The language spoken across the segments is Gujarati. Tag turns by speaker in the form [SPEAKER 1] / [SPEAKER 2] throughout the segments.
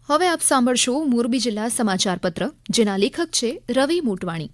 [SPEAKER 1] હવે આપ સાંભળશો મોરબી જિલ્લા સમાચારપત્ર, જેના લેખક છે રવિ મોટવાણી.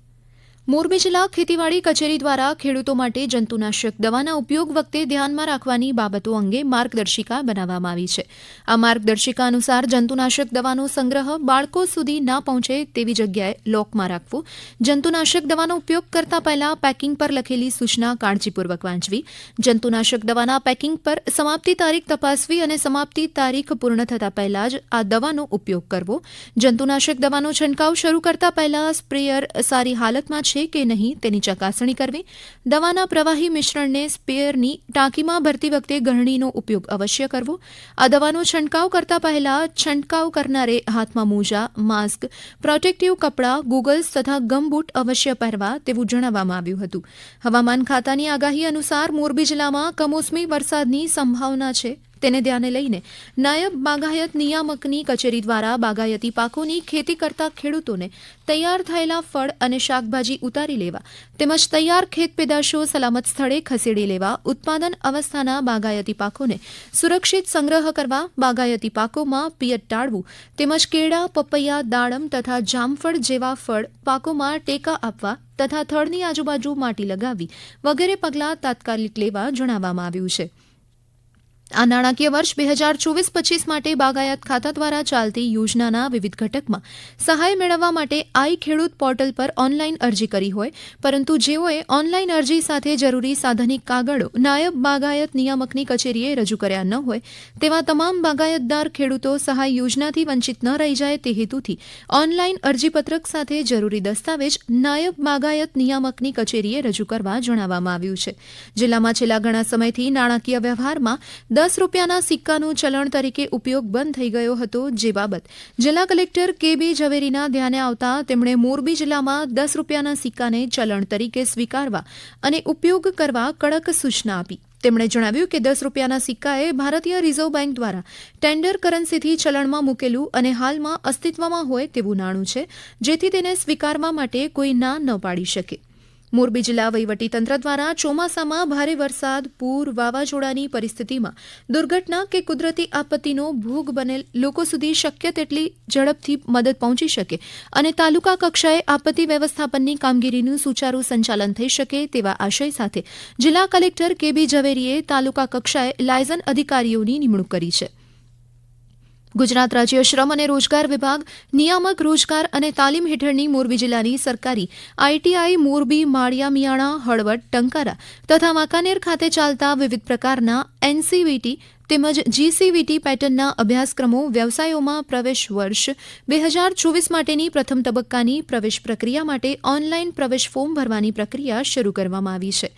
[SPEAKER 1] મોરબી જિલ્લા ખેતીવાડી કચેરી દ્વારા ખેડૂતો માટે જંતુનાશક દવાના ઉપયોગ વખતે ધ્યાનમાં રાખવાની બાબતો અંગે માર્ગદર્શિકા બનાવવામાં આવી છે. આ માર્ગદર્શિકા અનુસાર જંતુનાશક દવાનો સંગ્રહ બાળકો સુધી ના પહોંચે તેવી જગ્યાએ લોકમાં રાખવો, જંતુનાશક દવાનો ઉપયોગ કરતા પહેલા પેકિંગ પર લખેલી સૂચના કાળજીપૂર્વક વાંચવી, જંતુનાશક દવાના પેકિંગ પર સમાપ્તિ તારીખ તપાસવી અને સમાપ્તિ તારીખ પૂર્ણ થતા પહેલા જ આ દવાનો ઉપયોગ કરવો, જંતુનાશક દવાનો છંટકાવ શરૂ કરતા પહેલા સ્પ્રેયર સારી હાલતમાં છે કે નહીં તેની ચકાસણી કરવી, દવાના પ્રવાહી મિશ્રણને સ્પ્રેયરની ટાંકીમાં ભરતી વખતે ગળણીનો ઉપયોગ અવશ્ય કરવો, આ દવાનો છંટકાવ કરતા પહેલા છંટકાવ કરનારે હાથમાં મોજા, માસ્ક, પ્રોટેક્ટિવ કપડાં, ગોગલ્સ તથા ગમબૂટ અવશ્ય પહેરવા તેવું જણાવવામાં આવ્યું હતું. હવામાન ખાતાની આગાહી અનુસાર મોરબી જિલ્લામાં કમોસમી વરસાદની સંભાવના છે. તેને ધ્યાને લઈને નાયબ બાગાયત નિયામકની કચેરી દ્વારા બાગાયતી પાકોની ખેતી કરતા ખેડૂતોને તૈયાર થયેલા ફળ અને શાકભાજી ઉતારી લેવા તેમજ તૈયાર ખેત પેદાશો સલામત સ્થળે ખસેડી લેવા, ઉત્પાદન અવસ્થાના બાગાયતી પાકોને સુરક્ષિત સંગ્રહ કરવા, બાગાયતી પાકોમાં પિયત ટાળવું તેમજ કેળા, પપૈયા, દાડમ તથા જામફળ જેવા ફળ પાકોમાં ટેકા આપવા તથા થડની આજુબાજુ માટી લગાવવી વગેરે પગલાં તાત્કાલિક લેવા જણાવવામાં આવ્યું છે. આ નાણાકીય વર્ષ 2024-25 માટે બાગાયત ખાતા દ્વારા ચાલતી યોજનાના વિવિધ ઘટકમાં સહાય મેળવવા માટે આઈ ખેડૂત પોર્ટલ પર ઓનલાઈન અરજી કરી હોય, પરંતુ જેઓએ ઓનલાઈન અરજી સાથે જરૂરી સાધનિક કાગળો નાયબ બાગાયત નિયામકની કચેરીએ રજૂ કર્યા ન હોય તેવા તમામ બાગાયતદાર ખેડૂતો સહાય યોજનાથી વંચિત ન રહી જાય તે હેતુથી ઓનલાઈન અરજીપત્રક સાથે જરૂરી દસ્તાવેજ નાયબ બાગાયત નિયામકની કચેરીએ રજૂ કરવા જણાવવામાં આવ્યું છે. જિલ્લામાં છેલ્લા ઘણા સમયથી નાણાકીય વ્યવહારમાં 10 રૂપિયાના સિક્કાનું ચલણ તરીકે ઉપયોગ બંધ થઈ ગયો હતો, જે બાબત જિલ્લા કલેક્ટર કે.બી. ઝવેરીના ધ્યાને આવતા તેમણે મોરબી જિલ્લામાં 10 રૂપિયાના સિક્કાને ચલણ તરીકે સ્વીકારવા અને ઉપયોગ કરવા કડક સૂચના આપી. તેમણે જણાવ્યું કે 10 રૂપિયાના સિક્કાએ ભારતીય રિઝર્વ બેંક દ્વારા ટેન્ડર કરન્સીથી ચલણમાં મૂકેલું અને હાલમાં અસ્તિત્વમાં હોય તેવું નાણું છે, જેથી તેને સ્વીકારવા માટે કોઈ ના ન પાડી શકે. મોરબી જિલ્લા વહીવટીતંત્ર દ્વારા ચોમાસામાં ભારે વરસાદ, પૂર, વાવાઝોડાની પરિસ્થિતિમાં દુર્ઘટના કે કુદરતી આપત્તિનો ભોગ બનેલ લોકો સુધી શક્ય તેટલી ઝડપથી મદદ પહોંચી શકે અને તાલુકા કક્ષાએ આપત્તિ વ્યવસ્થાપનની કામગીરીનું સુચારુ સંચાલન થઈ શકે તેવા આશય સાથે જિલ્લા કલેક્ટર કે.બી. ઝવેરીએ તાલુકા કક્ષાએ લાયઝન અધિકારીઓની નિમણૂક કરી છે. ગુજરાત રાજ્ય શ્રમ અને રોજગાર વિભાગ નિયામક રોજગાર અને તાલીમ હેઠળની મોરબી જિલ્લાની સરકારી આઈટીઆઈ મોરબી, માળિયા મિયાણા, હળવદ, ટંકારા તથા વાંકાનેર ખાતે ચાલતા વિવિધ પ્રકારના એનસીવીટી તેમજ જીસીવીટી પેટર્નના અભ્યાસક્રમો વ્યવસાયોમાં પ્રવેશ વર્ષ 2024 માટેની પ્રથમ તબક્કાની પ્રવેશ પ્રક્રિયા માટે ઓનલાઈન પ્રવેશ ફોર્મ ભરવાની પ્રક્રિયા શરૂ કરવામાં આવી છે.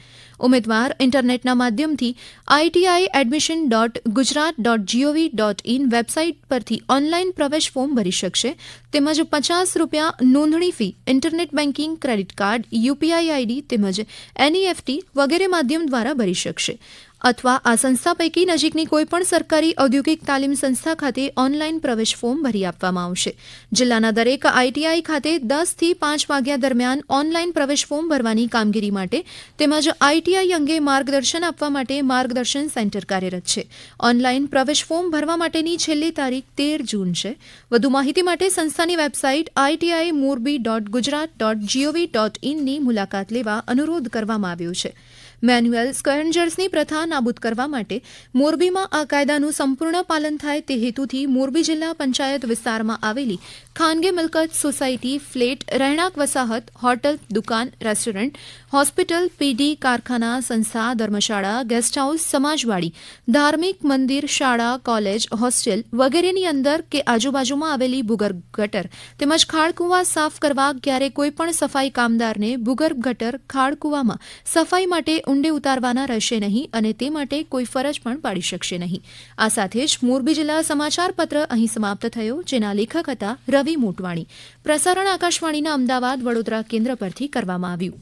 [SPEAKER 1] ઉમેદવાર ઇન્ટરનેટના માધ્યમથી ITI.admission.gujarat.gov.in વેબસાઇટ પરથી ઓનલાઈન પ્રવેશ ફોર્મ ભરી શકશે. તેમજ 50 રૂપિયા નોંધણી fee internet banking, credit card, UPI ID તેમજ એનઈએફટી વગેરે માધ્યમ દ્વારા ભરી શકશે. અથવા આ સંસ્થા પૈકી નજીકની કોઈપણ સરકારી ઔદ્યોગિક તાલીમ સંસ્થા ખાતે ઓનલાઈન પ્રવેશ ફોર્મ ભરી આપવામાં આવશે. જિલ્લાના દરેક આઈટીઆઈ ખાતે 10 થી 5 વાગ્યા દરમિયાન ઓનલાઈન પ્રવેશ ફોર્મ ભરવાની કામગીરી માટે તેમજ આઈટીઆઈ અંગે માર્ગદર્શન આપવા માટે માર્ગદર્શન સેન્ટર કાર્યરત છે. ઓનલાઈન પ્રવેશ ફોર્મ ભરવા માટેની છેલ્લી તારીખ 13 જૂન છે. વધુ માહિતી માટે સંસ્થાની વેબસાઇટ ITI.morbi.gujarat.gov.in ની મુલાકાત લેવા અનુરોધ કરવામાં આવ્યો છે. મેન્યુઅલ સ્કેવેન્જર્સની પ્રથા નાબૂદ કરવા માટે મોરબીમાં આ કાયદાનું સંપૂર્ણ પાલન થાય તે હેતુથી મોરબી જિલ્લા પંચાયત વિસ્તારમાં આવેલી ખાનગી મિલકત, સોસાયટી, ફ્લેટ, રહેણાંક વસાહત, હોટલ, દુકાન, રેસ્ટોરન્ટ, હોસ્પિટલ, પીડી, કારખાના, સંસ્થા, ધર્મશાળા, ગેસ્ટ હાઉસ, સમાજવાડી, ધાર્મિક મંદિર, શાળા, કોલેજ, હોસ્ટેલ વગેરેની અંદર કે આજુબાજુમાં આવેલી ભૂગર્ભ ગટર તેમજ ખાળકૂવા સાફ કરવા ક્યારે કોઈપણ સફાઈ કામદારને ભૂગર્ભ ગટર, ખાળકૂવામાં સફાઈ માટે ઊંડે ઉતારવાના રહેશે નહીં અને તે માટે કોઈ ફરજ પણ પાડી શકશે નહીં. આ સાથે જ મોરબી જિલ્લા સમાચારપત્ર અહીં સમાપ્ત થયો, જેના લેખક હતા રવિ મોટવાણી. પ્રસારણ આકાશવાણીના અમદાવાદ, વડોદરા કેન્દ્ર પરથી કરવામાં આવ્યું.